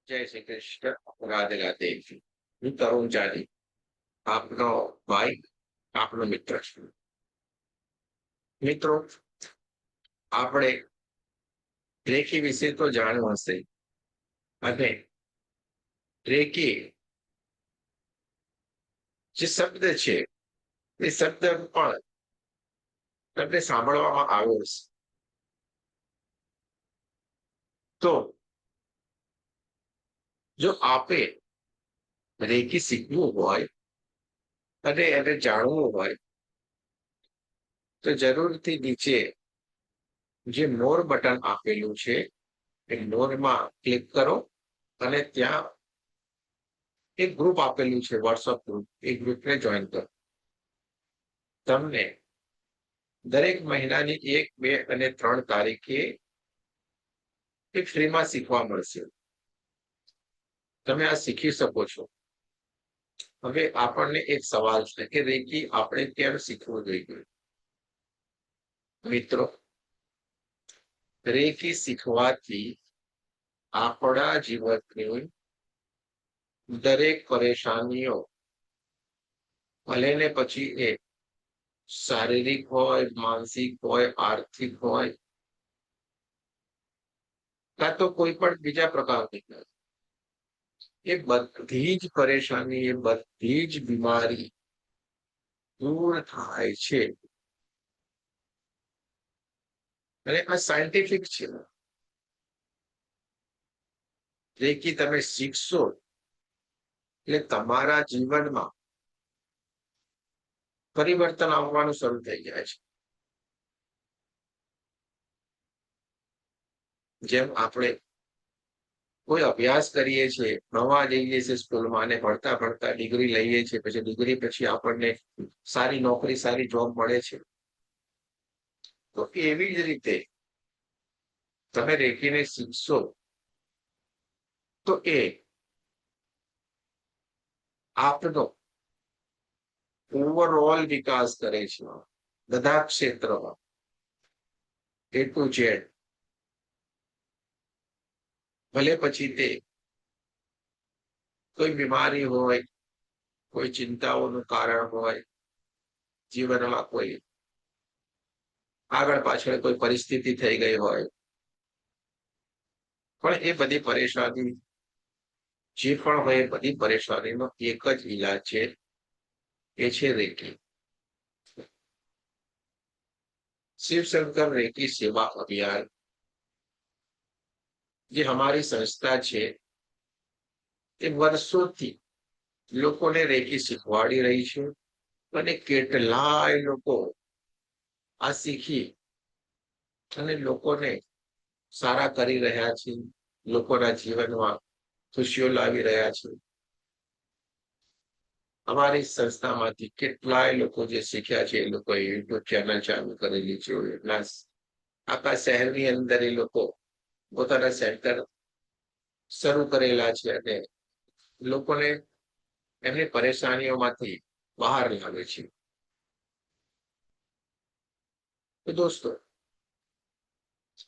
જય શ્રી કૃષ્ણ. રાધે રાધે. હું તરુણ જાની, આપનો ભાઈ, આપનો મિત્ર છું. મિત્રો, આપણે રેખી વિશે તો જાણ્યું હશે, અને રેખી જે શબ્દ છે એ શબ્દ પણ તમને સાંભળવામાં આવ્યો હશે. તો જો આપે રેખી શીખવું હોય અને એને જાણવું હોય તો જરૂરથી નીચે જે મોર બટન આપેલું છે એ મોરમાં ક્લિક કરો, અને ત્યાં એક ગ્રુપ આપેલું છે, વોટ્સઅપ ગ્રુપ. એ ગ્રુપને જોઈન કરો. તમને દરેક મહિનાની 1, 2 અને 3 તારીખે એ ફ્રીમાં શીખવા મળશે. તમે આ શીખી શકો છો. હવે આપણને એક સવાલ છે કે રેકી આપણે કેમ શીખવું જોઈએ? મિત્રો, રેકી શીખવાથી આપણા જીવનની દરેક પરેશાનીઓ, ભલે ને પછી એ શારીરિક હોય, માનસિક હોય, આર્થિક હોય, કાં તો કોઈ પણ બીજા પ્રકારની હોય, એ બધી જ પરેશાની, એ બધી જ બીમારી દૂર થાય છે. અને આ સાયન્ટિફિક છે. રેકી તમે શીખશો એટલે તમારા જીવનમાં પરિવર્તન આવવાનું શરૂ થઈ જાય છે. જેમ આપણે કોઈ અભ્યાસ કરીએ છીએ, નવા જઈએ છીએ સ્કૂલમાં, અને ભણતા ભણતા ડિગ્રી લઈએ છીએ, પછી ડિગ્રી પછી આપણને સારી નોકરી, સારી જોબ મળે છે. તો એવી જ રીતે તમે રેખીને શીખશો તો એ આપનો ઓવરઓલ વિકાસ કરે છે, બધા ક્ષેત્રમાં, એ ટુ ઝેડ. ભલે પછી તે કોઈ બીમારી હોય, કોઈ ચિંતાઓનું કારણ હોય, જીવનમાં કોઈ આગળ પાછળ કોઈ પરિસ્થિતિ થઈ ગઈ હોય, પણ એ બધી પરેશાની જે પણ હોય, એ બધી પરેશાનીનો એક જ ઈલાજ છે, એ છે રેકી. શિવશંકર રેકી સેવા અભિયાન, જે અમારી સંસ્થા છે, એ વર્ષોથી લોકોને રેકી શીખવાડી રહી છે. અને કેટલાય લોકો આ શીખી અને લોકોને સારા કરી રહ્યા છે, લોકોના જીવનમાં ખુશીઓ લાવી રહ્યા છે. અમારી સંસ્થામાંથી કેટલાય લોકો જે શીખ્યા છે, એ લોકોએ યુટ્યુબ ચેનલ ચાલુ કરેલી છે. પ્લસ આખા શહેરની અંદર એ લોકો પોતાના સેન્ટર શરૂ કરેલા છે, અને લોકોને એમની પરેશાનીઓમાંથી બહાર લાવે છે. તો દોસ્તો,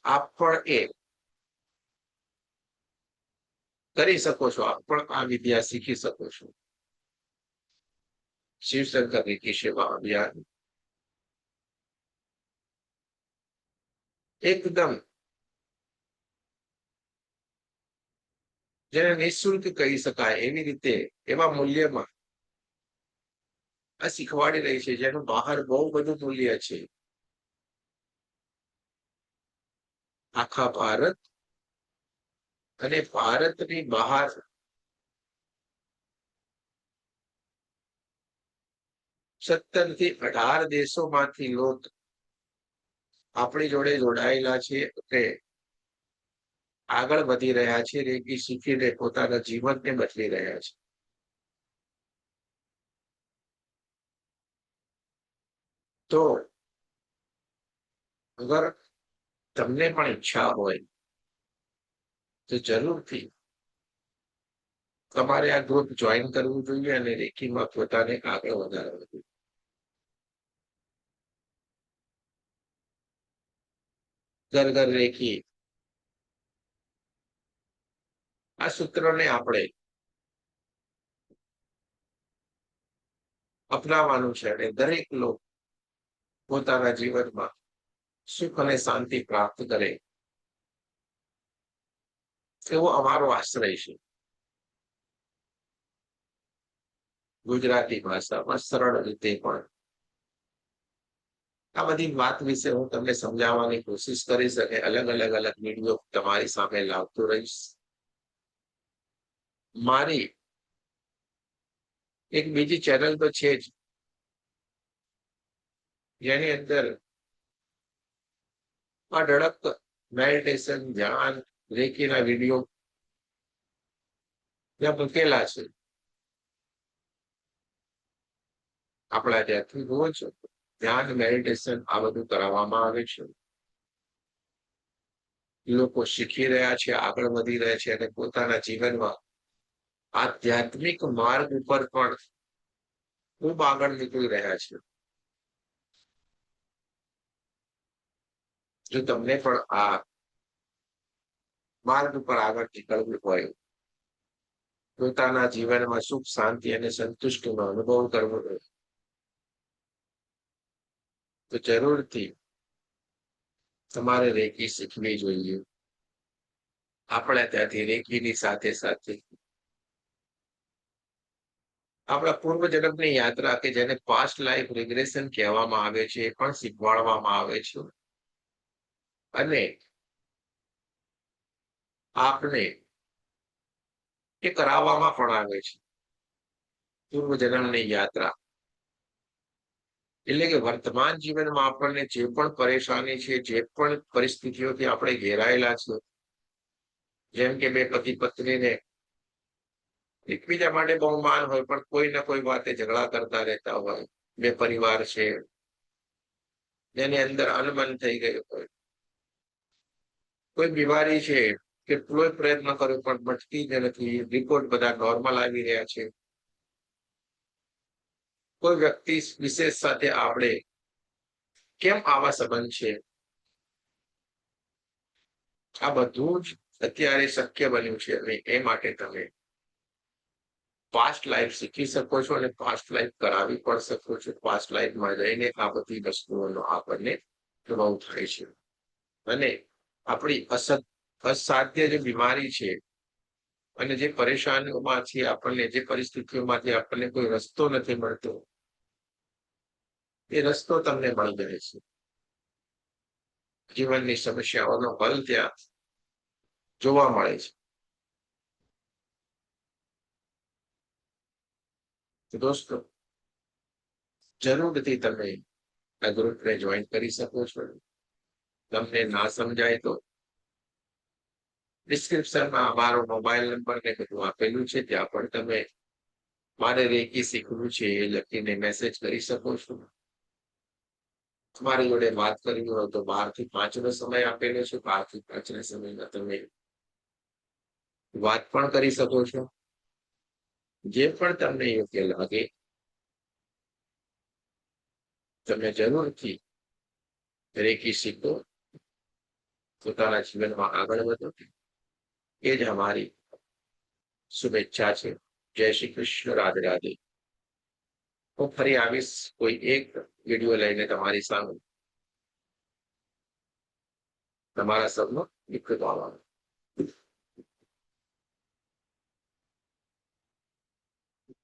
આપ પણ એ કરી શકો છો. આપ પણ આ વિદ્યા શીખી શકો છો. શિવશંકર રેકી સેવા અભિયાન એકદમ, જેને નિઃશુલ્ક કહી શકાય એવી રીતે, એવા મૂલ્યમાં આ શીખવાડી રહી છે, જેનું બહાર બહુ બધું મૂલ્ય છે. આખા ભારત અને ભારતની બહાર 17 થી 18 દેશોમાંથી લોકો આપણી જોડે જોડાયેલા છે, અને આગળ વધી રહ્યા છે, રેકી શીખીને પોતાના જીવનને બદલી રહ્યા છે. તો અગર તમને પણ ઈચ્છા હોય તો જરૂરથી તમારે આ ગ્રુપ જોઈન કરવું જોઈએ, અને રેકીમાં પોતાને આગળ વધારવું જોઈએ. ઘર ઘર રેકી આ સૂત્રને આપણે અપનાવવાનું છે અને દરેક લોકો પોતાના જીવનમાં સુખ અને શાંતિ પ્રાપ્ત કરે એવો અમારો આશ્રય છે. ગુજરાતી ભાષામાં સરળ રીતે પણ આ બધી વાત વિશે હું તમને સમજાવવાની કોશિશ કરીશ અને અલગ વિડીયો તમારી સામે લાવતો રહીશ. મારી એક બીજી ચેનલ તો છે જ, જેની અંદર અઢળક મેડિટેશન, ધ્યાન, રેકીના વિડીયો ત્યાં મૂકેલા છે. આપણા ત્યાંથી રોજ ધ્યાન, મેડિટેશન આ બધું કરાવવામાં આવે છે. લોકો શીખી રહ્યા છે, આગળ વધી રહ્યા છે અને પોતાના જીવનમાં આધ્યાત્મિક માર્ગ ઉપર પણ ખૂબ આગળ નીકળી રહ્યા છે. જો તમને પણ આ માર્ગ ઉપર આગળ નીકળવું હોય, પોતાના જીવનમાં સુખ, શાંતિ અને સંતુષ્ટિનો અનુભવ કરવો હોય, તો જરૂરથી તમારે રેકી શીખવી જોઈએ. આપણે ત્યાંથી રેકીની સાથે સાથે આપણા પૂર્વ જન્મની યાત્રા કે જેને પાસ્ટ લાઈફ રિગ્રેશન કહેવામાં આવે છે એ પણ શીખવાડવામાં આવે છે. અને આપણે એ કરાવવામાં પણ આવે છે. પૂર્વ જન્મની યાત્રા એટલે કે વર્તમાન જીવનમાં આપણને જે પણ પરેશાની છે, જે પણ પરિસ્થિતિઓથી આપણે ઘેરાયેલા છે, જેમ કે બે પતિ પત્નીને એકબીજા માટે બહુ માન હોય પણ કોઈ ને કોઈ વાતે ઝઘડા કરતા રહેતા હોય, બે પરિવાર છે જેની અંદર અનબન થઈ ગયું હોય, કોઈ બીમારી છે, કેટલોય પ્રયત્ન કર્યો પણ મટતી જ નથી, રિપોર્ટ બધા નોર્મલ આવી રહ્યા છે, કોઈ વ્યક્તિ વિશેષ સાથે આપણે કેમ આવા સંબંધ છે, આ બધું જ અત્યારે શક્ય બન્યું છે અને એ માટે તમે પાસ્ટ લાઈફ શીખી શકો છો અને પાસ્ટ લાઈફ કરાવી પણ શકો છો. પાસ્ટ લાઈફમાં જઈને આ બધી વસ્તુઓનો આપણને અનુભવ થાય છે અને આપણી અસાધ્ય જે બીમારી છે અને જે પરેશાનીઓમાંથી આપણને, જે પરિસ્થિતિઓમાંથી આપણને કોઈ રસ્તો નથી મળતો, એ રસ્તો તમને મળી જાય છે. જીવનની સમસ્યાઓનો હલ ત્યાં જોવા મળે છે. તો દોસ્તો, જરૂરથી તમે આ ગ્રુપને જોઈન કરી શકો છો. તમને ના સમજાય તો ડિસ્ક્રિપ્શનમાં અમારો મોબાઈલ નંબર ને બધું આપેલું છે, ત્યાં પણ તમે મારે રેકી શીખવું છે એ લખીને મેસેજ કરી શકો છો. તમારી જોડે વાત કરવી હોય તો 12 થી 5 નો સમય આપેલો છે. 12 થી 5 ના સમયમાં તમે વાત પણ કરી શકો છો. જે પણ તમને યોગ્ય લાગે તમે જરૂરથી રેકી શીખો, પોતાના જીવનમાં આગળ વધો, એ જ અમારી શુભેચ્છા છે. જય શ્રી કૃષ્ણ. રાધે રાધે. હું ફરી આવીશ કોઈ એક વિડીયો લઈને તમારી સામે. તમારા સૌનો વિકૃત આભાર.